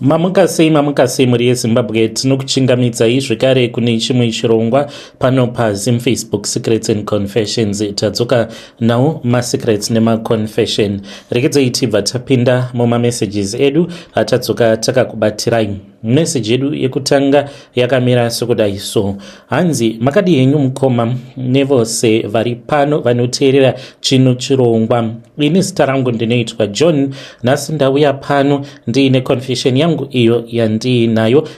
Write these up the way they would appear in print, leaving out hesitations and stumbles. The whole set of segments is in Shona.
Mamukasei muri yeZimbabwe, tinokuchingamidzai zvekare kune chimwe chirongwa pano paZim Facebook Secrets and Confessions. Tadzoka nawo masecrets nemaconfession. Regedzai tibva tapinda mumamessages edu atadzoka takakubatirai. Message yedu yekutanga yakamira sokudai so: hanzi makadi henyu mukoma nevose vari pano vanoteerera chino chirongwa. Ini zita rangu ndinoitwa John. Nhasi ndauya pano ndiine confession yangu iyo yandiinayo.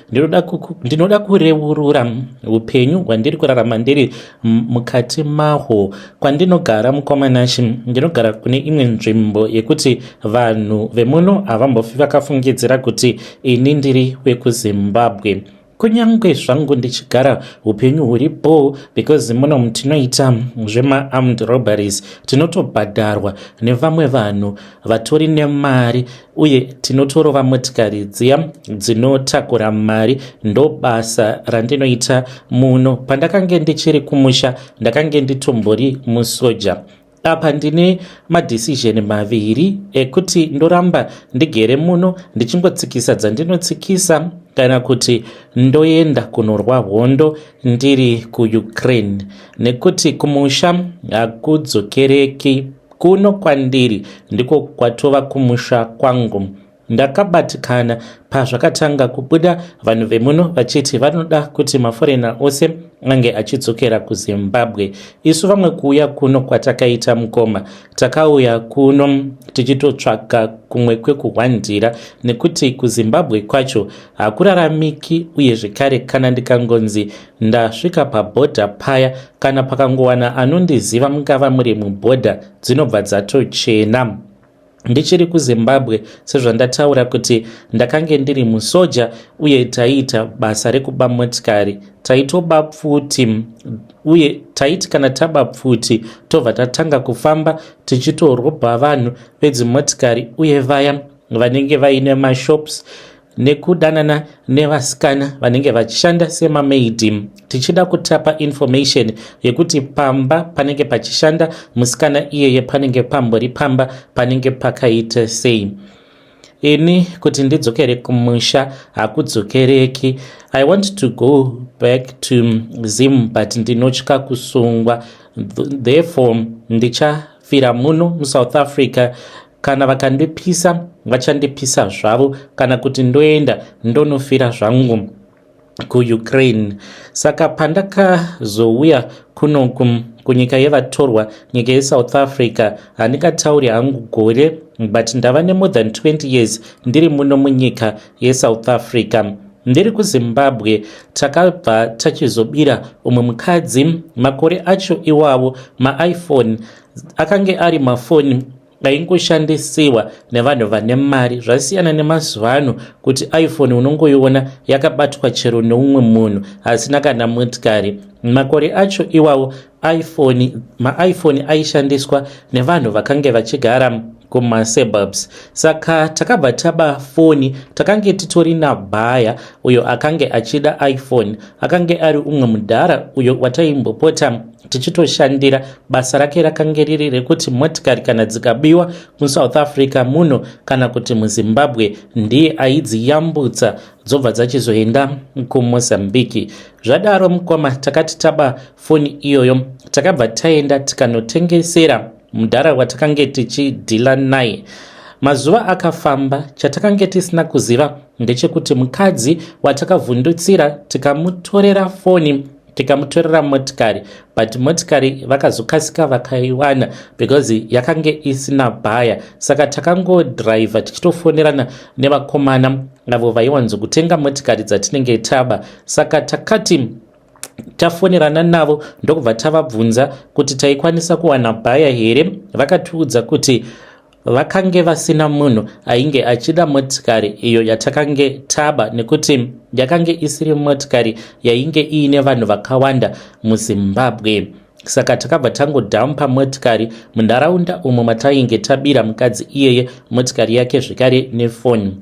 Ndinoda kureurura upenyu hwandiri kurarama ndiri mukati mahwo. Kwandinogara mukomanashi, ndinogara kune imwe nzvimbo yekuti vanhu vemuno havambofi vakafungidzira kuti ini ndiri wekuZimbabwe. Kunyange zvangu ndichigara upenyu huripo, because muno mutinoita zvema-armed robberies, tinotobhadharwa nevamwe vanhu vatori nemari uye tinotorova motikari dziya dzinotakura mari. Ndo basa randinoita muno. Pandakange ndichiri kumusha ndakange nditombori musoja. Apa ndine madecision maviri ekuti ndoramba ndigere muno ndichingotsikisa dzandinotsikisa kana kuti ndoenda kunorwa hondo ndiri kuUkraine, nekuti kumusha hakudzokereki. Kuno kwandiri ndiko kwatova kumusha kwangu. Ndakabatikana pazvakatanga kubuda vanhu vemuno vachiti vanoda kuti maforena ose ange achidzokera kuZimbabwe. Isu vamwe kuuya kuno kwatakaita mukoma, takauya kuno tichitotsvaka kumwe kwekuhwandira, nekuti kuZimbabwe kwacho hakuraramiki. Uye zvekare kana ndikangonzi ndasvika pabhodha paya, kana pakangowana anondiziva mungava muri mubhodha, dzinobva dzatochena. Ndichiri kuZimbabwe, sezvandataura kuti ndakange ndiri musoja uye taiita basa rekuba motikari, taitoba pfuti, uye taiti kana taba pfuti tobva tatanga kufamba tichitorobha vanhu vedzimotikari uye vaya vanenge vaine mashops, nekudanana nevasikana vanenge vachishanda semamaidi, tichida kutapa information yekuti pamba panenge pachishanda musikana iyeye panenge pambori pamba panenge pakaita sei. Ini kuti ndidzokere kumusha hakudzokereki. I want to go back to Zim, but ndinotya kusungwa. Therefore ndichafira muno muSouth Africa. Kana vakandipisa vachandipisa zvavo, kana kuti ndoenda ndonofira zvangu kuUkraine. Saka pandakazouya kunoku kunyika yevatorwa, nyika yeSouth Africa, handingatauri hangu gore, but ndava nemore than 20 years ndiri muno munyika yeSouth Africa. Ndiri kuZimbabwe takabva tachizobira umwe mukadzi. Makore acho iwawo maiPhone akange ari mafoni aingoshandisiwa nevanhu vane mari. Zvasiyana nemazuva ano kuti iPhone unongoiona yakabatwa chero neumwe munhu asina kana motikari. Makore acho iwawo maiPhone aishandiswa nevanhu vakange vachigara kumasuburbs. Saka takabva taba foni, takange titori nabhaya uyo akange achida iPhone, akange ari umwe mudhara uyo wataimbopota tichitoshandira. Basa rake rakange riri rekuti motikari kana dzikabiwa muSouth Africa muno kana kuti muZimbabwe, ndiye aidziyambutsa dzobva dzachizoenda kuMozambique. Zvadaro mukoma takati taba foni iyoyo, takabva taenda tikanotengesera mudhara watakange tichidhila naye. Mazuva akafamba, chatakange tisina kuziva ndechekuti mukadzi watakavhundutsira tikamutorera foni, tikamutorera motikari, but motikari vakazokasika vakaiwana because yakange isina bhaya. Saka takangodhiraivha tichitofonerana nevakomana avo vaiwanzokutenga motikari dzatinenge taba. Saka takati tafonerana navo ndokubva tavabvunza kuti taikwanisa kuwana bhaya here. Vakatiudza kuti vakange vasina munhu ainge achida motikari iyo yatakange taba, nekuti yakange isiri motikari yainge iine vanhu vakawanda muZimbabwe. Saka takabva tangodhampa motikari munharaunda umo matainge tabira mukadzi iyeye motikari yake zvekare nefoni.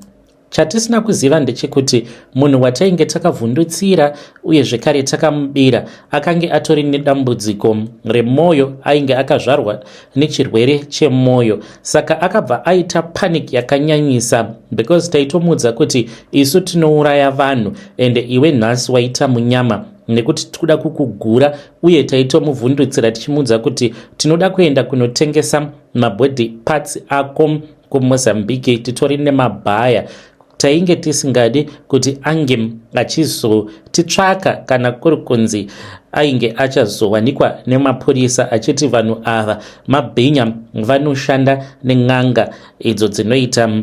chatisina kuziva ndechekuti munhu watainge takavhundutsira uye zvekare takamubira akange atori nedambudziko remwoyo, ainge akazvarwa nechirwere chemwoyo. Saka akabva aita panic yakanyanyisa because taitomuudza kuti isu tinouraya vanhu ende iwe nhasi waita munyama nekuti tikuda kukugura, uye taitomuvhundutsira tichimuudza kuti tinoda kuenda kunotengesa mabody parts ako kuMozambique, titori nemabhaya. Tainge tisingadi kuti ange achizotitsvaka kana kuri kunzi ainge achazowanikwa nemapurisa achiti vanhu ava mabhinya vanoshanda nen'anga idzo dzinoita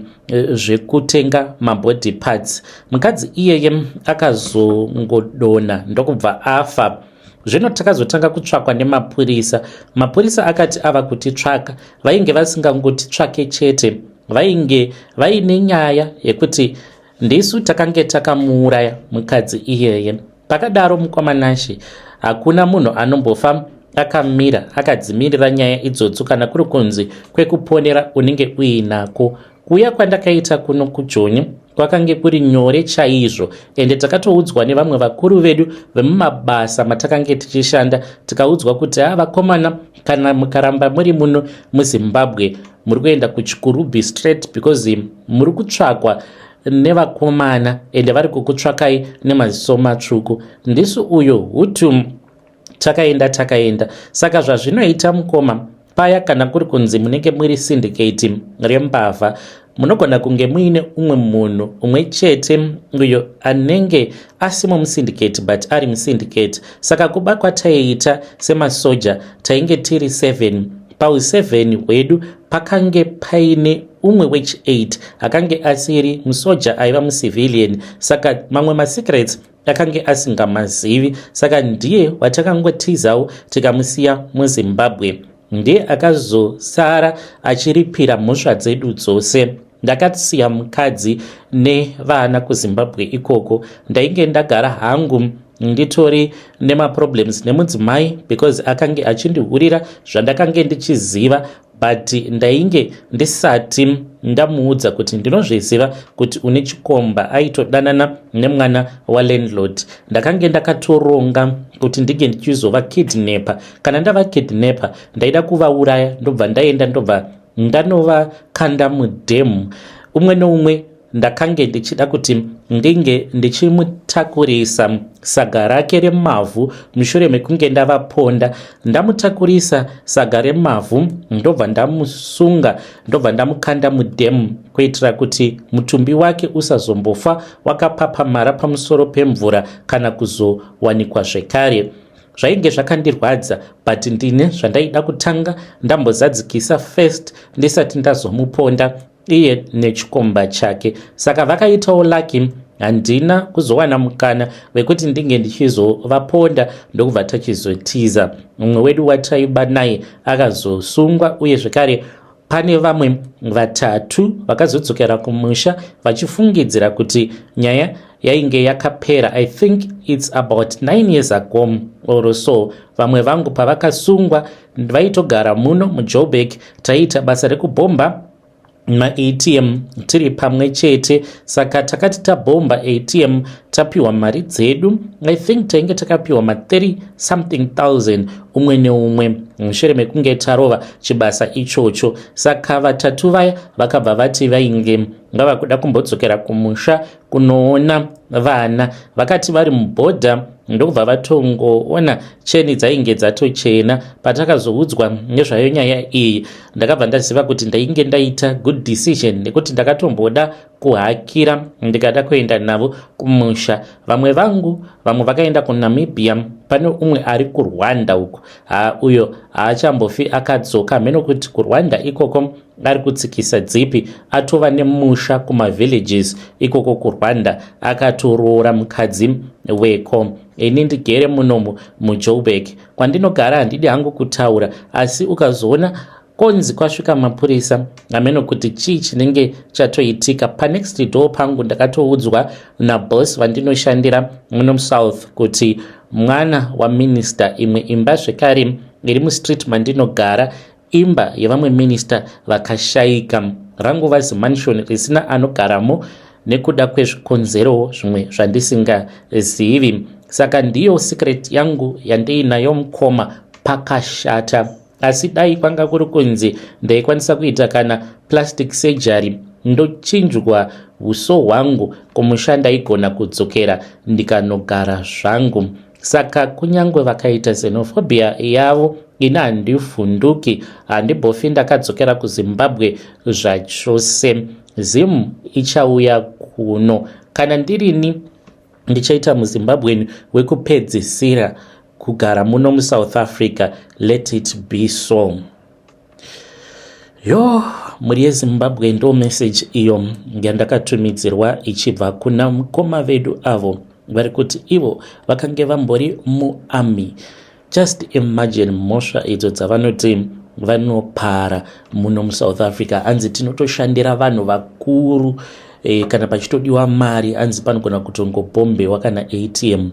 zvekutenga mabody parts. Mukadzi iyeye akazongodona ndokubva afa. Zvino takazotanga kutsvakwa nemapurisa. Mapurisa akati ava kutitsvaka vainge vasingangotitsvake chete, vainge vaine nyaya yekuti ndisu takange takamuuraya mukadzi iyeye. Pakadaro mukomanashi, hakuna munhu anombofa akamira akadzimirira nyaya idzodzo kana kuri kunzi kwekuponera unenge uinako. Kuuya kwandakaita kuno kuJoni kwakange kuri nyore chaizvo, ende takatoudzwa nevamwe vakuru vedu vemumabasa matakange tichishanda, tikaudzwa kuti vakomana, kana mukaramba muri muno muZimbabwe muri kuenda kuChikurubi Straight because muri kutsvakwa nevakomana ende vari kukutsvakai nemaziso matsvuku. Ndisu uyo hutu takaenda. Saka zvazvinoita mukoma paya kana kuri kunzi munenge muri syndicate rembavha, munogona kunge muine umwe munhu umwe chete uyo anenge asimo musyndicate but ari musyndicate. Saka kuba kwataiita semasoja tainge tiri 7. Pau7 hwedu pakange paine umwe wech8 akange asiri musoja aiva mucivilian. Saka mamwe masecrets akange asingamazivi, saka ndiye watakangotizawo tikamusiya muZimbabwe. Ndiye akazosara achiripira mhosva dzedu dzose. Ndakasiya mukadzi nevana kuZimbabwe ikoko. Ndainge ndagara hangu nditori nemaproblems nemudzimai because akange achindihurira zvandakange ndichiziva, but ndainge ndisati ndamuudza kuti ndinozviziva kuti une chikomba. Aitodanana nemwana walandlord. Ndakange ndakatoronga kuti ndige ndichizova kidnapper. Kana ndava kidnapper ndaida kuvauraya ndobva ndaenda ndobva ndanovakanda mudhemu. Umwe noumwe ndakange ndichida kuti ndinge ndichimutakurisa saga rake remavhu. Mushure mekunge ndavaponda ndamutakurisa saga remavhu, ndobva ndamusunga, ndobva ndamukanda mudhemu kuitira kuti mutumbi wake usazombofa wakapapamara pamusoro pemvura kana kuzowanikwa zvekare. Zvainge zvakandirwadza, but ndine zvandaida kutanga ndambozadzikisa first ndisati ndazomuponda iye nechikomba chake. Saka vakaitawo lucky, handina kuzowana mukana wekuti ndinge ndichizovaponda ndokubva tachizotiza. Mumwe wedu wataiba naye akazosungwa, uye zvekare pane vamwe 3 vakazodzokera kumusha vachifungidzira kuti nyaya yainge yakapera. I think it's about 9 years ago or so. Vamwe vangu pavakasungwa vaitogara muno muJoburg, taiita basa rekubhomba ma-ATM tiri pamwe chete. Saka takati tabhomba ATM tapiwa mari dzedu. I think tainge takapiwa ma30 something thousand umwe neumwe mushure mekunge tarova chibasa ichocho. Saka 3 vaya vakabva vati vainge ngava kuda kumbodzokera kumusha kunoona vana. Vakati vari mubhodha ndokubva vatongoona cheni dzainge dzatochena. Patakazoudzwa nezvayo nyaya iyi ndakabva ndaziva kuti ndainge ndaita good decision, nekuti ndakatomboda kuhakira ndikada kuenda navo kumusha. Vamwe vangu vamwe vakaenda kuNamibia. Pane umwe ari kuRwanda uko, uyo haachambofi akadzoka, meno kuti kuRwanda ikoko ari kutsikisa dzipi, atova nemusha kumavillages ikoko kuRwanda, akatoroora mukadzi weko. Ini ndigere munomu muJoburg kwandinogara, handidi hangu kutaura, asi ukazoona konzi kwasvika mapurisa ameno kuti chii chinenge chatoitika. Panext door pangu ndakatoudzwa naboss vandinoshandira muno muSouth kuti mwana waminister, imwe imba zvekare iri mustreet mandinogara, imba yevamwe minister vakashayika. Rangova zimansion risina anogaramo. nekuda kwezvikonzero zvimwe zvandisingazivi. Saka ndiyo secret yangu yandiinayo mukoma, pakashata. Asi dai kwanga kuri kunzi ndaikwanisa kuita kana plastic surgery, ndochinjwa uso hwangu, kumushanda igona kudzokera ndikanogara zvangu. Saka kunyangwe vakaita xenophobia yavo, ina handivhunduki, handimbofi ndakadzokera kuZimbabwe zvachose. Zim ichauya kuno. Kana ndirini ndichaita muZimbabwean wekupedzisira kugara muno muSouth Africa. Let it be so. Muri yeZimbabwe ndo message iyo yandakatumidzirwa ichibva kuna mukoma vedu avo vari kuti ivo vakange vambori muarmy. Just imagine mhosva idzo dzavanoti vanopara muno muSouth Africa. Anzi tinotoshandira vanhu vakuru, kana pachitodiwa mari anzi panogona kutongobhombewa kana ATM,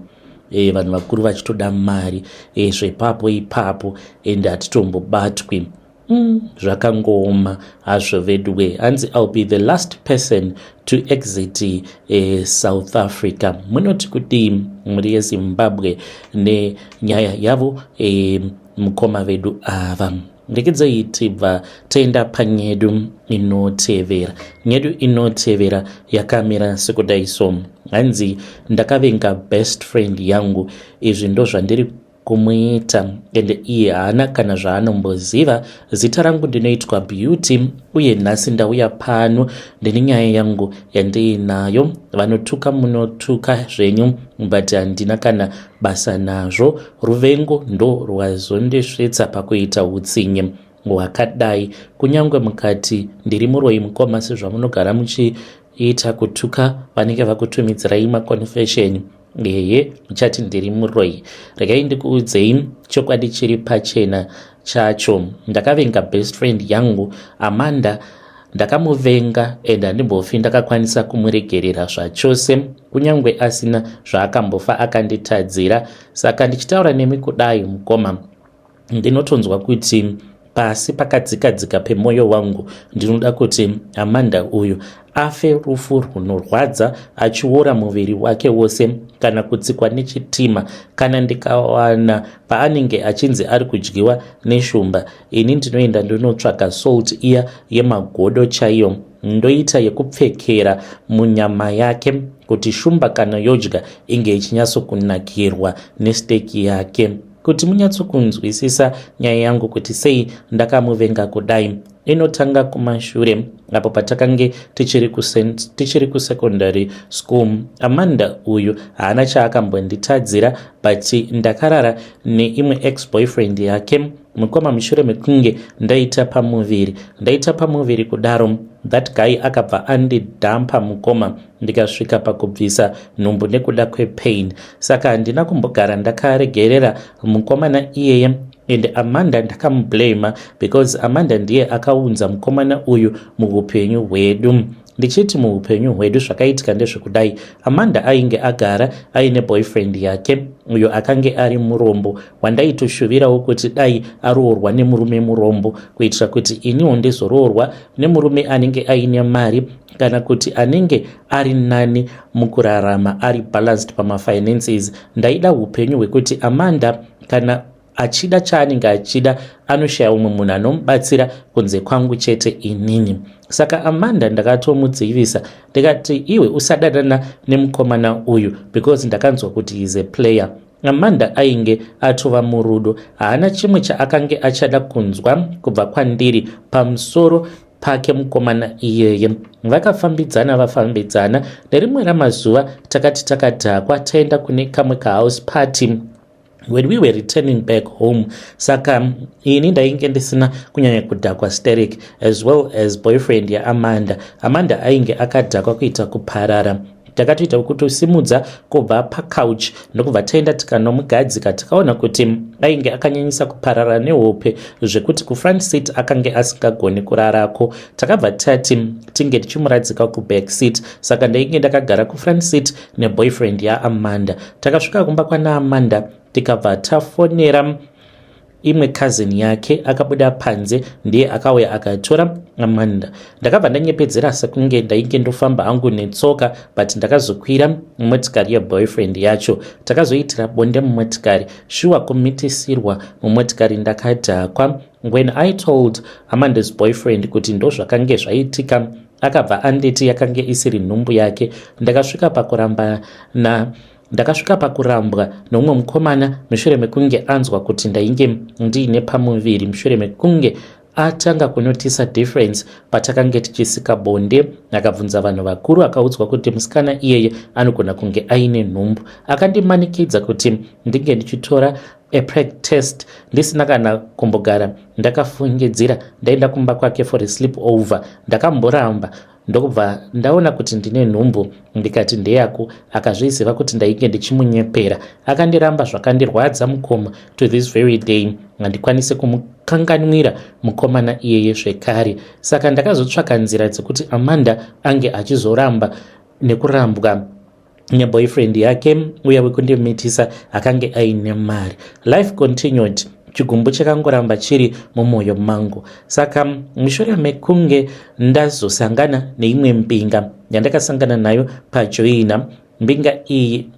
vanhu vakuru vachitoda mari zvepapo ipapo, ende hatitombobatwi. Zvakangooma hazvo vedwe. Anzi I'll be the last person to exit South Africa. Munoti kuti muri yeZimbabwe nenyaya yavo mukoma vedu ava. Ndekedzai tibva tenda panyedu inotevera. Nyedu inotevera yakamira sekudai so. Hanzi ndakavenga best friend yangu. Izvi ndo zvandiri kumuita, ende iye haana kana zvaanomboziva. Zita rangu ndinoitwa Beauty, uye nhasi ndauya pano ndine nyaya yangu yandiinayo. Vanotuka munotuka zvenyu, but handina kana basa nazvo. Ruvengo ndo rwazondisvetsa pakuita utsinye hwakadai. Kunyangwe mukati ndiri muroi mukoma sezvamunogara muchiita kutuka vanenge vakutumidzirai maconfession, muchati ndiri muroi. Regai ndikuudzei chokwadi chiri pachena chacho. Ndakavenga best friend yangu Amanda. Ndakamuvenga ende handimbofi ndakakwanisa kumuregerera zvachose, kunyangwe asina zvaakambofa akanditadzira. Saka ndichitaura nemi kudai mukoma, ndinotonzwa kuti pasi pakadzikadzika pemwoyo wangu ndinoda kuti Amanda uyu afe rufu runorwadza, achiora muviri wake wose, kana kutsikwa nechitima. Kana ndikawana paanenge achinzi ari kudyiwa neshumba, ini ndinoenda ndinotsvaka salt iya yemagodo chaiyo, ndoita yekupfekera munyama yake kuti shumba kana yodya inge ichinyatsokunakirwa nesteki yake. Kuti munyatsokunzwisisa nyaya yangu kuti sei ndakamuvenga kudai, inotanga kumashure apo patakange tichiri kusekondary school. Amanda uyu haana chaakambonditadzira, but ndakarara neimwe ex-boyfriend yake mukoma mushure mekunge ndaita pamuviri kudaro. That guy akabva andidhampa mukoma, ndikasvika pakubvisa nhumbu nekuda kwepain. Saka handina kumbogara ndakaregerera mukomana iyeye, ende Amanda ndakamublama because Amanda ndiye akaunza mukomana uyu muupenyu hwedu. Ndichiti muupenyu hwedu zvakaitika ndezvekudai. Amanda ainge agara aine boyfriend yake uyo akange ari murombo, wandaitoshuvirawo kuti dai aroorwa nemurume murombo, kuitira kuti iniwo ndizoroorwa nemurume anenge aine mari, kana kuti anenge ari nani mukurarama, ari balanced pamafinances. Ndaida upenyu hwekuti Amanda kana achida chaanenge achida anoshaya umwe munhu anomubatsira kunze kwangu chete inini. Saka Amanda ndakatomudzivisa ndikati iwe usadanana nemukomana uyu because ndakanzwa kuti is a player. Amanda ainge atova murudo, haana chimwe chaakange achada kunzwa kubva kwandiri pamusoro pake mukomana iyeye. Vafambidzana nerimwe ramazuva takati takadhakwa taenda kune kamwe kahouse party when we were returning back home. Saka ini ndainge ndisina kunyanya kudhakwa sterek as well as boyfriend yaAmanda. Amanda ainge akadhakwa kuita kuparara. Takatoita kutosimudza kubva pacouch ndokubva taenda tikanomugadzika. Takaona kuti ainge akanyanyisa kuparara nehope zvekuti kufront seat akange asingagoni kurarako. Takabva tati tinge tichimuradzika kuback seat. Saka ndainge ndakagara kufront seat neboyfriend yaAmanda. Takasvika kumba kwana Amanda tikabva tafonera imwe cousin yake akabuda panze, ndiye akauya akatora Amanda. Ndakabva ndanyepedzera sekunge ndainge ndofamba hangu netsoka, but ndakazokwira motikari yeboyfriend yacho. Takazoitira bonde mumotikari, shuwa kumitisirwa mumotikari. Ndakadhakwa when I told Amanda's boyfriend kuti ndo zvakange zvaitika, akabva anditi yakange isiri nhumbu yake. Ndakasvika pakurambwa nomumwe mukomana mushure mekunge anzwa kuti ndainge ndiine pamuviri, mushure mekunge atanga kunotisa difference patakange tichisika bonde. Akabvunza vanhu vakuru, akaudzwa kuti musikana iyeye anogona kunge aine nhumbu. Akandimanikidza kuti ndinge ndichitora preg test ndisina kana kumbogara ndakafungidzira. Ndaenda kumba kwake for a sleep over. Ndakamboramba ndokubva ndaona kuti ndine nhumbu, ndikati ndeyako. Akazviziva kuti ndainge ndichimunyepera. Akandiramba zvakandirwadza mukoma to this very day. Handikwanise kumukanganwira mukomana iyeye zvekare. Saka ndakazotsvaka nzira dzekuti Amanda ange achizoramba nekurambwa neboyfriend yake uya wekundimitisa akange aine mari. Life continued. Chigumbu chakangoramba chiri mumwoyo mangu. Saka mushure mekunge ndazosangana neimwe mbinga yandakasangana nayo paJoina, mbinga iyi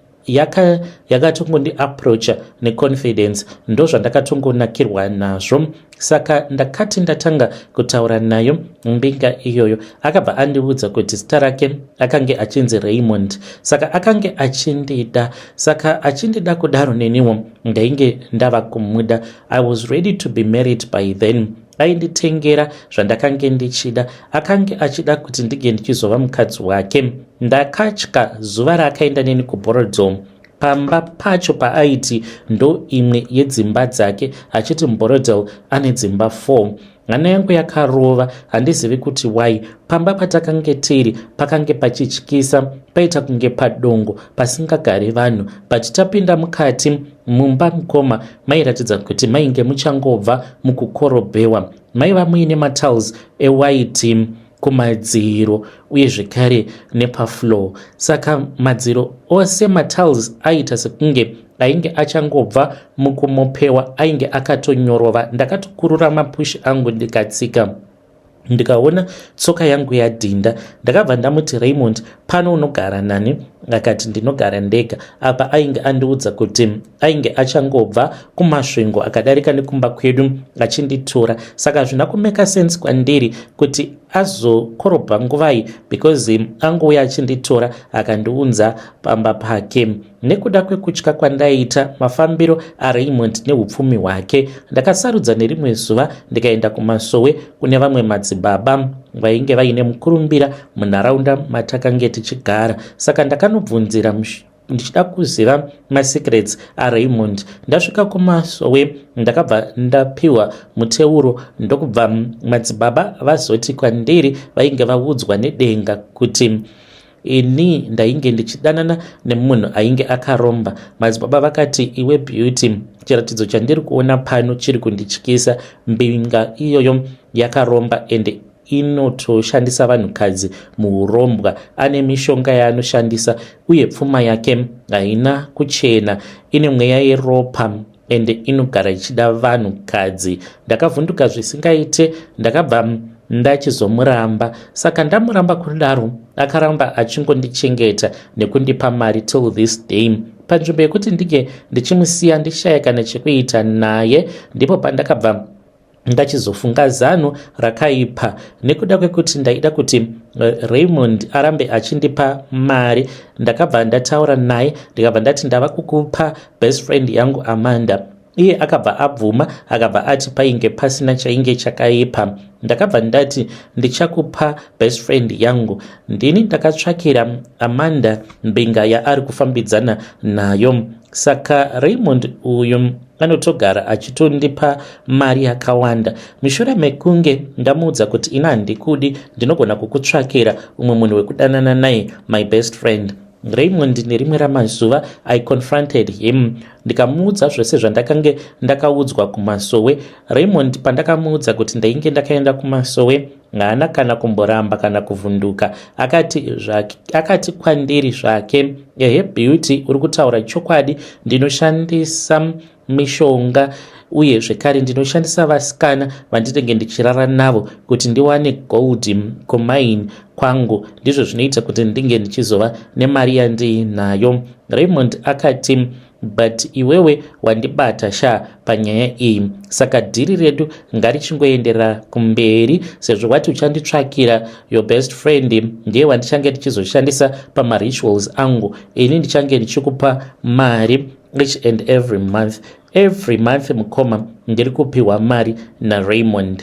yakatongondi approacha neconfidence, ndo zvandakatongonakirwa nazvo. Saka ndakati ndatanga kutaura nayo mbinga iyoyo, akabva andiudza kuti zita rake akange achinzi Raymond. Saka akange achindida, saka achindida kudaro neniwo ndainge ndava kumuda. I was ready to be married by then. Ainditengera zvandakange ndichida, akange achida kuti ndige ndichizova mukadzi wake. Ndakatya zuva raakaenda neni kuBorodom. Pamba pacho paaiti ndo imwe yedzimba dzake, achiti muBorodel ane dzimba 4. Hana yangu yakarova, handizivi kuti why. Pamba patakange tiri pakange pachityisa, paita kunge padongo pasingagari vanhu. But tapinda mukati mumba mukoma mairatidza kuti mainge muchangobva mukukorobhewa. Maiva muine matiles ewhite kumadziro uye zvekare nepafloor. Saka madziro ose matiles aita sekunge ainge achangobva mukumopewa, ainge akatonyorova. Ndakatokurura mapushi angu ndikatsika. Ndikaona tsoka yangu yadhinda. Ndakabva ndamuti Raymond, pano unogara nani? Akati ndinogara ndega. Apa ainge andiudza kuti ainge achangobva kumasvingo akadarika nekumba kwedu achinditora. Saka zvina kumeka sense kwandiri kuti azokorobha nguvai, because angouya achinditora akandiunza pamba pake. Nekuda kwekutya kwandaita, mafambiro aRaymond neupfumi hwake, ndakasarudza nerimwe zuva ndikaenda kumasowe kune vamwe madzibaba vainge vaine mukurumbira munharaunda matakange tichigara. Saka ndakanobvunzira ndichida kuziva masecrets aRaymond. Ndasvika kumasowe ndakabva ndapiwa muteuro, ndokubva madzibaba vazoti kwandiri vainge vaudzwa nedenga kuti ini ndainge ndichidanana nemunhu ainge akaromba. Madzibaba vakati, iwe Beauty, chiratidzo chandiri kuona pano chiri kundityisa. Mbinga iyoyo yakaromba ende inotoshandisa vanhukadzi muurombwa. Ane mishonga yaanoshandisa uye pfuma yake haina kuchena, ine mweya yeropa ende inogara ichida vanhukadzi. Ndakavhunduka zvisingaite, ndakabva ndachizomuramba. Saka ndamuramba kudaro, akaramba achingondichengeta nekundipa mari till this day. Panzvimbo yekuti ndige ndichimusiya ndishaya kana chekuita naye, ndipo pandakabva ndachizofunga zano rakaipa. Nekuda kwekuti ndaida kuti Raymond arambe achindipa mari, ndakabva ndataura naye ndikabva ndati ndava kukupa best friend yangu Amanda. Iye akabva abvuma, akabva ati painge pasina chainge chakaipa. Ndakabva ndati ndichakupa best friend yangu. Ndini ndakatsvakira Amanda mbinga yaari kufambidzana nayo. Saka Raymond uyu anotogara achitondipa mari yakawanda. Mushure mekunge ndamuudza kuti ina handikudi, ndinogona kukutsvakira umwe munhu wekudanana naye, my best friend. Raymond nerimwe ramazuva I confronted him. Ndikamuudza zvose zvandakange ndakaudzwa kumasowe. Raymond pandakamuudza kuti ndainge ndakaenda kumasowe, haana kana kumboramba kana kuvhunduka. Akati kwandiri zvake, ehe Beauty, uri kutaura chokwadi, ndinoshandisa mishonga uye zvekare ndinoshandisa vasikana vandinenge ndichirara navo kuti ndiwane gold kumine kwangu, ndizvo zvinoita kuti ndinge ndichizova nemari yandiinayo. Raymond akati but iwewe wandibata sha panyaya iyi, saka dhiri redu ngarichingoenderera kumberi, sezvo wati uchanditsvakira your best friend ndiye wandichange ndichizoshandisa pamarituals angu, ini ndichange ndichikupa mari each and every month mukoma ndiri kupiwa mari naRaymond.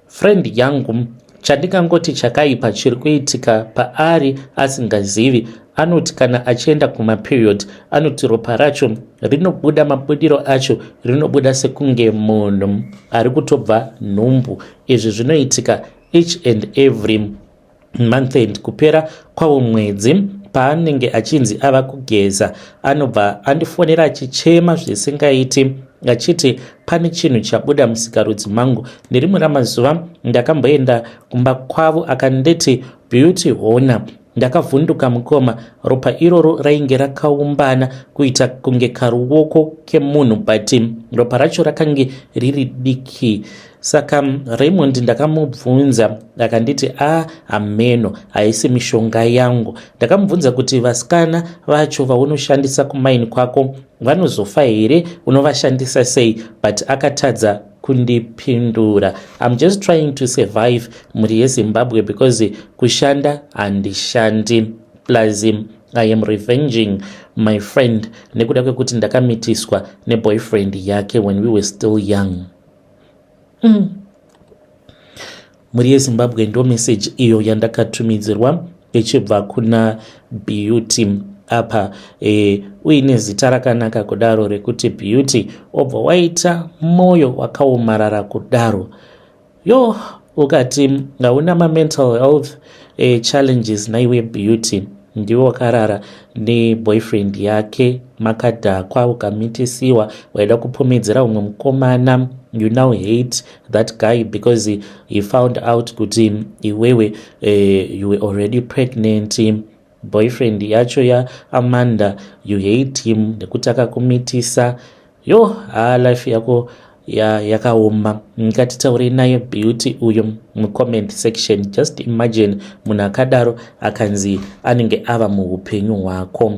Friend yangu, chandingangoti chakaipa chiri kuitika paari asingazivi, anoti kana achienda kumaperiod anoti ropa racho rinobuda, mabudiro acho rinobuda sekunge munhu ari kutobva nhumbu. Izvi zvinoitika each and every month end, kupera kwawo mwedzi paanenge achinzi ava kugeza anobva andifonera achichema zvisingaiti achiti pane chinhu chabuda musikarudzi mangu. Nerimwe ramazuva ndakamboenda kumba kwavo akanditi beauty hona, ndakavhunduka mukoma, ropa iroro rainge rakaumbana kuita kunge karuoko kemunhu, but ropa racho rakange riri diki. Saka Raymond ndakamubvunza akanditi ameno haisi mishonga yangu. Ndakamubvunza kuti vasikana vacho vaunoshandisa kumaini kwako vanozofa here, unovashandisa sei? But akatadza kundipindura. I'm just trying to survive muri yeZimbabwe because kushanda handishandi, plus I am revenging my friend nekuda kwekuti ndakamitiswa neboyfriend yake when we were still young. Muri yeZimbabwe ndo message iyo yandakatumidzirwa ichibva kuna Beauty apa uine zita rakanaka kudaro rekuti Beauty, obva waita moyo wakaomarara kudaro. Yo, ukati hauna mental health challenges naiwe Beauty, ndiwe wakarara neboyfriend yake, makadhakwa ukamitisiwa, waida kupomedzera umwe mukomana, you now hate that guy because he found out kuti iwewe you were already pregnant. Boyfriend yacho ya Amanda, you hate him nekuti akakumitisa. Yo, life yako yakaoma. Ngatitaure naye Beauty uyo mucomment section. Just imagine munhu akadaro akanzi anenge ava muupenyu hwako,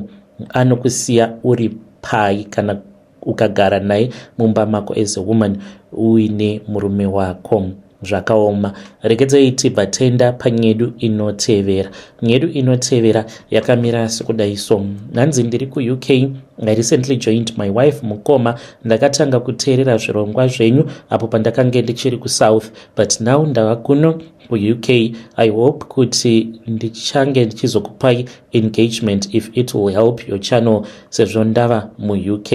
anokusiya uri pai kana ukagara naye mumba mako as a woman uine murume wako. Zvakaoma. Regedzai tibva tenda panyedu inotevera. Nyedu inotevera yakamira sekudai so. Nanzi ndiri ku-UK. I recently joined my wife mukoma. Ndakatanga kuteerera zvirongwa zvenyu apo pandakange ndichiri ku-South, but now ndava kuno ku-UK. I hope kuti ndichange ndichizokupai engagement if it will help your channel sezvo ndava mu-UK.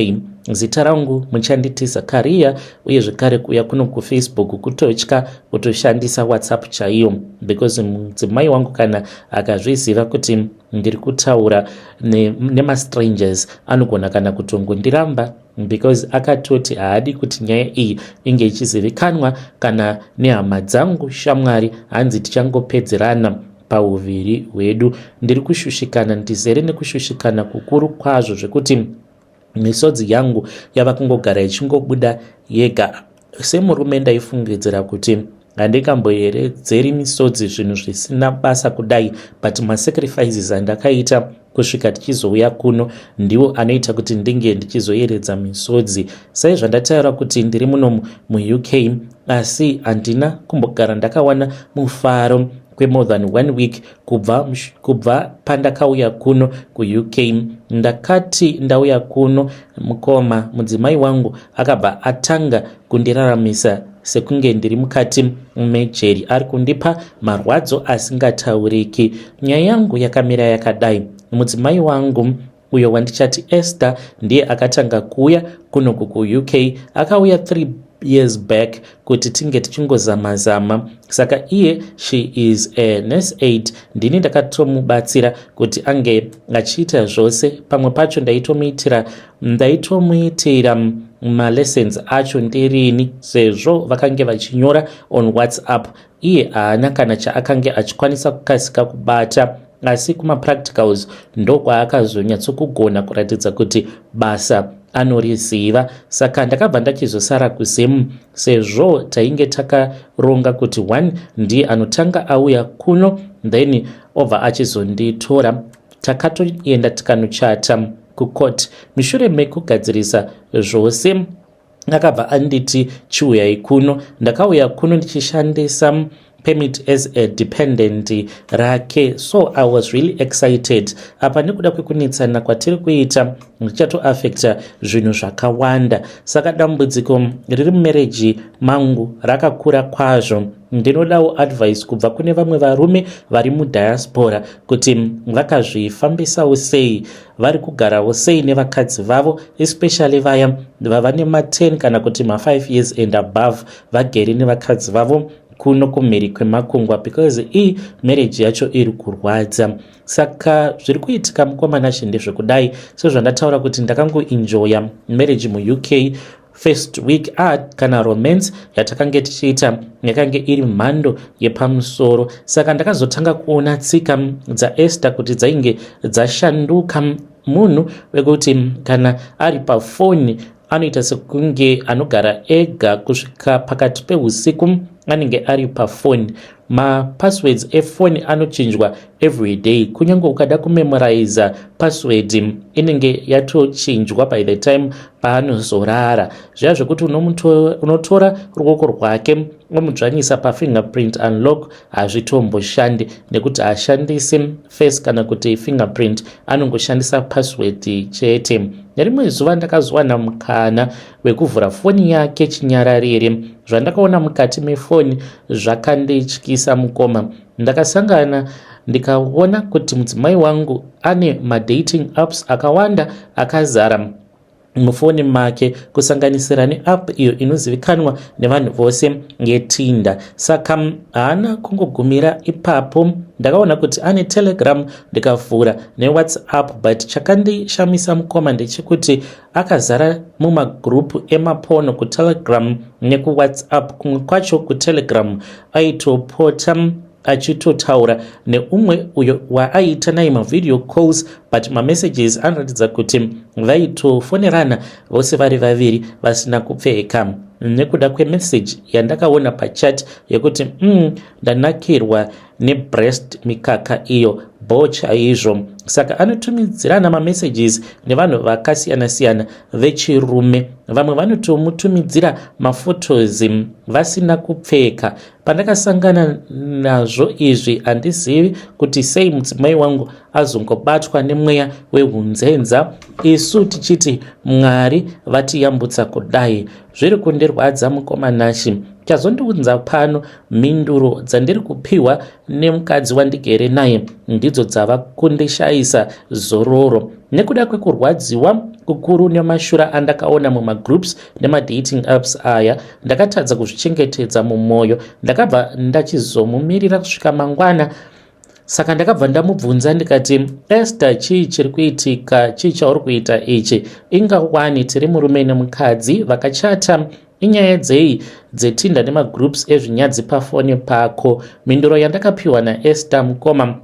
Zita rangu muchanditi Zakaria, uye zvekare kuya kuno kuFacebook kutotya kutoshandisa WhatsApp chaiyo because mudzimai wangu kana akazviziva kuti ndiri kutaura nemastrangers anogona kana kutongondiramba because akatoti haadi kuti nyaya iyi inge ichizivikanwa kana nehama dzangu shamwari, hanzi tichangopedzerana pauviri hwedu. Ndiri kushushikana, ndizere nekushushikana kukuru kwazvo zvekuti misodzi yangu yava kungogara ichingobuda yega. Semurume ndaifungidzira kuti handikamboeredzeri misodzi zvinhu zvisina basa kudai, but masacrifices andakaita kusvika tichizouya kuno ndiwo anoita kuti ndinge ndichizoeredza misodzi. Saizvandataura kuti ndiri muno mu-UK, asi handina kumbogara ndakawana mufaro more than 1 week kubva pandakauya kuno ku-UK. Ndakati ndauya kuno mukoma, mudzimai wangu akabva atanga kundiraramisa sekunge ndiri mukati mejeri, ari kundipa marwadzo asingatauriki. Nyaya yangu yakamira yakadai. Mudzimai wangu uyo wandichati Esther ndiye akatanga kuuya kuno ku-UK. Akauya 3 years back kuti tinge tichingozama-zama. Saka iye, she is a nurse aide, ndini ndakatomubatsira kuti ange achiita zvose. Pamwe pacho ndaitomuitira malessons acho ndirini, sezvo vakange vachinyora on WhatsApp. Iye haana kana chaakange achikwanisa kukasika kubata, asi kuma-practicals ndokwaakazonyatsokugona kuratidza kuti basa anoriziva. Saka ndakabva ndachizosara kuzemu sezvo tainge takaronga kuti 1 ndiye anotanga auya kuno then obva achizonditora. Takatoenda tikanochata kukoti. Mushure mekugadzirisa zvose akabva anditi chiuyai kuno. Ndakauya kuno ndichishandisa permit as a dependent rake, so I was really excited. Apa nekuda kwekunetsana kwatiri kuita richatoafekta zvinhu zvakawanda. Saka dambudziko riri mumarriage mangu rakakura kwazvo. Ndinodawo advice kubva kune vamwe varume vari mudiaspora kuti vakazvifambisawo sei, vari kugarawo sei nevakadzi vavo, especially vaya vavane ma10 kana kuti ma5 years and above vagere nevakadzi vavo kuno kumhiri kwemakungwa, because marriage yacho iri kurwadza. Saka zviri kuitika mukomana ndezvekudai, sezvandataura kuti ndakangoenjoya marriage muUK. First week kana romance yatakange tichiita yakange iri mhando yepamusoro. Saka ndakazotanga kuona tsika dzaEsther kuti dzainge dzashanduka. Munhu wekuti kana ari pafoni anoita sekunge anogara ega kusvika pakati peusiku anenge ari pafoni. Mapasswords efoni anochinjwa every day. Kunyange ukada kumemorize password inenge yatochinjwa by the time paanozorara. Zviya zvekuti unotora ruoko rwake womudzvanyisa pafingerprint unlock hazvitomboshandi, nekuti ashandisi face kana kuti fingerprint, anongoshandisa password chete. Nerimwe zuva ndakazowana mukana wekuvhura foni yake chinyararire. Zvandakaona mukati mefoni zvakandityisa mukoma. Ndakasangana ndikaona kuti mudzimai wangu ane madating apps akawanda akazara mufoni make, kusanganisira neapp iyo inozivikanwa nevanhu vose yeTinder. Saka haana kungogumira ipapo, ndakaona kuti ane Telegram ndikavhura neWhatsApp, but chakandishamisa mukoma ndechekuti akazara mumagrupu emapono kuTelegram nekuWhatsApp. Kumwe kwacho kuTelegram aitopota achitotaura neumwe uyo waaita naye mavideo calls, but mamessages anoratidza kuti vaitofonerana vose vari vaviri vasina kupfeka. Nekuda kwemessage yandakaona pachat yekuti ndanakirwa nebreast mikaka iyo bocha izvo. Saka anotumidzirana mamessages nevanhu vakasiyana-siyana vechirume. Vamwe vanotomutumidzira mafotos vasina kupfeka. Pandakasangana nazvo izvi handizivi kuti sei mudzimai wangu azongobatwa nemweya wehunzenza, isu tichiti Mwari vatiyambutsa kudai. Zviri kundirwadza mukomanashi. Chazondiudza pano mhinduro dzandiri kupiwa nemukadzi wandigere naye ndidzo dzava kundishaisa zororo. Nekuda kwekurwadziwa kukuru nemashura andakaona mumagroups nemadating apps aya, ndakatadza kuzvichengetedza mumwoyo. Ndakabva ndachizomumirira kusvika mangwana. Saka ndakabva ndamubvunza ndikati, Esther, chii chiri kuitika? Chii chauri kuita ichi? Ingawani tiri murume nemukadzi vakachata, inyaya dzei dzeTinder nemagroups ezvinyadzi pafoni pako? Mhinduro yandakapiwa naEsther mukoma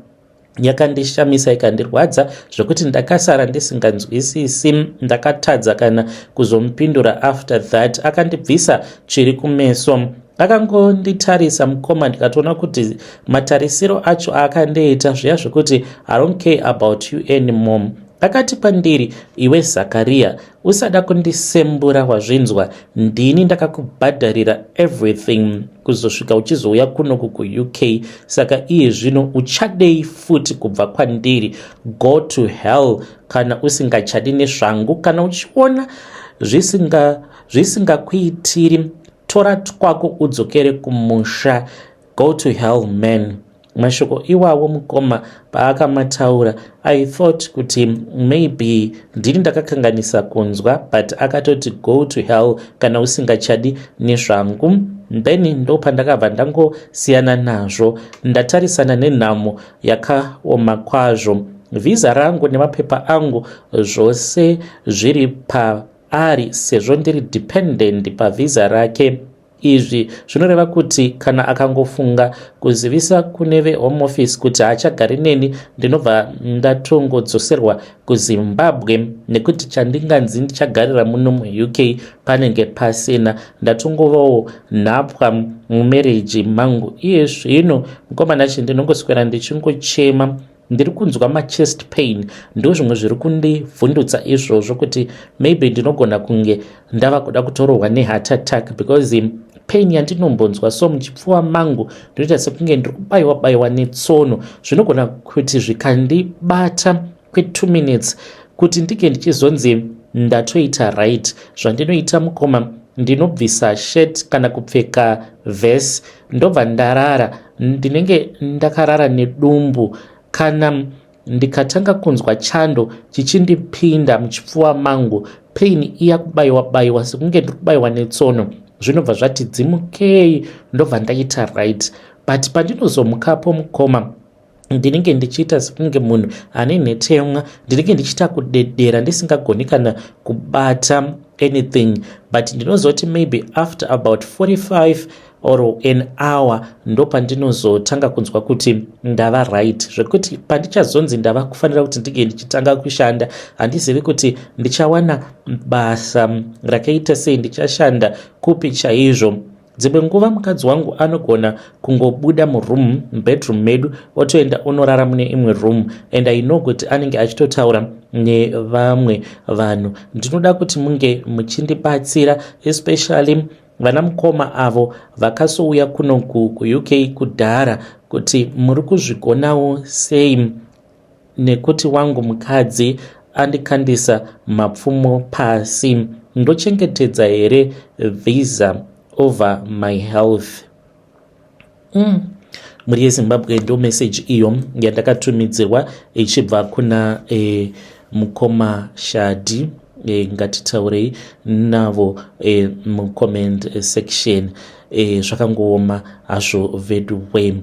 yakandishamisa ikandirwadza zvokuti ndakasara ndisinganzwisisi. Ndakatadza kana kuzomupindura. After that akandibvisa chiri kumeso. Akangonditarisa mukoma, ndikatoona kuti matarisiro acho akandiita zviya zvokuti I don't care about you anymore. Akati pandiri, iwe Zakaria, usada kundisembura wazvinzwa, ndini ndakakubhadharira everything kuzosvika uchizouya kuno kuUK. Saka iye zvino uchadei futi kubva kwandiri? Go to hell kana usingachadi nezvangu. Kana uchiona zvisingakuitiri, tora twako udzokere kumusha. Go to hell man. Mashoko iwawo mukoma paakamataura, I thought kuti maybe ndini ndakakanganisa kunzwa, but akatoti go to hell kana usingachadi nezvangu. Then ndo pandakabva ndangosiyana nazvo. Ndatarisana nenhamo yakaoma kwazvo. Visa rangu nemapepa angu zvose zviri paari, sezvo ndiri dependent pavisa rake. izvi zvinoreva kuti kana akangofunga kuzivisa kune vehome office kuti haachagari neni ndinobva ndatongodzoserwa kuZimbabwe nekuti chandinganzi ndichagarira muno muuk panenge pasina, ndatongovawo nhapwa mumereji mangu. Iye zvino mukomana ndinongoswera ndichingochema, ndiri kunzwa machest pain, ndo zvimwe zviri kundivhundutsa izvozvo kuti maybe ndinogona kunge ndava kuda kutorohwa neheart attack because pain yandinombonzwa so muchipfuva mangu ndinoita sekunge ndiri kubayiwa netsono. Zvinogona kuti zvikandibata kwe2 minutes kuti ndike ndichizonzi ndatoita right. Zvandinoita mukoma, ndinobvisa shirt kana kupfeka vest ndobva ndarara, ndinenge ndakarara nedumbu. Kana ndikatanga kunzwa chando chichindipinda muchipfuva mangu, pain iya kubayiwa sekunge ndiri kubayiwa netsono zvinobva zvati dzimukei, ndobva ndaita right. But pandinozomukapo mukoma, ndinenge ndichiita sekunge munhu ane nhetemwa, ndinenge ndichiita kudedera ndisingagoni kana kubata anything. But ndinozoti maybe after about 45 or an hour ndo pandinozotanga kunzwa kuti ndava right, zvekuti pandichazonzi ndava kufanira kuti ndige ndichitanga kushanda handizivi kuti ndichawana basa rakaita sei, ndichashanda kupi chaizvo. Dzimwe nguva mukadzi wangu anogona kungobuda muroom, bedroom medu, otoenda onorara mune imwe room, and I know kuti anenge achitotaura nevamwe vanhu. Ndinoda kuti munge muchindibatsira, especially vana mukoma avo vakasouya kuno kuuk kudhara, kuti muri kuzvigonawo sei nekuti wangu mukadzi andikandisa mapfumo pasi. Ndochengetedza here visa over my health. Muri yeZimbabwe ndo message iyo yandakatumidzirwa ichibva kuna mukoma Shadi. Ngatitaurei navo mucomment section. Zvakangooma hazvo vedu we.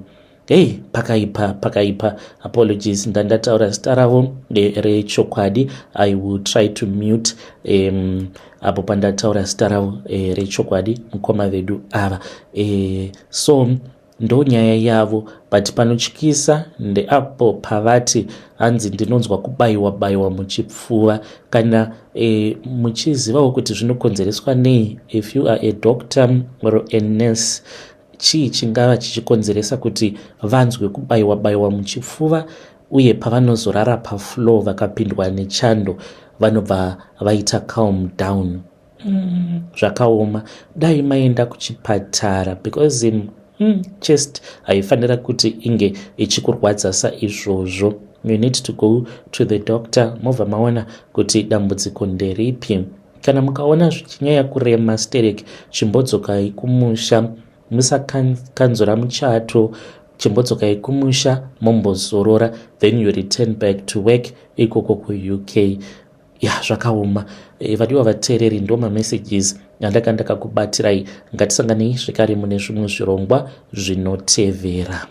Pakaipa apologies, ndandataura zita ravo rechokwadi. I will try to mute apo pandataura zita ravo rechokwadi mukoma vedu ava. So ndo nyaya yavo, but panotyisa ndeapo pavati hanzi ndinonzwa kubayiwa muchipfuva. Kana muchizivawo kuti zvinokonzereswa nei, if you are a doctor or a nurse, chii chingava chichikonzeresa kuti vanzwe kubayiwa muchipfuva, uye pavanozorara pafloor vakapindwa nechando vanobva vaita calm down. Zvakaoma. Dai maenda kuchipatara because chest haifanira kuti inge ichikurwadza saizvozvo. You need to go to the doctor mobva maona kuti dambudziko nderipi. Kana mukaona zvichinyanya kurema stereki, chimbodzokai kumusha. Musakanzura muchato, chimbodzokai kumusha mombozorora, then you return back to work ikoko kuuk. Zvakaoma. Vadiwa vateereri, ndo mamessages andakandakakubatirai. Ngatisanganei zvekare mune zvimwe zvirongwa zvinotevera.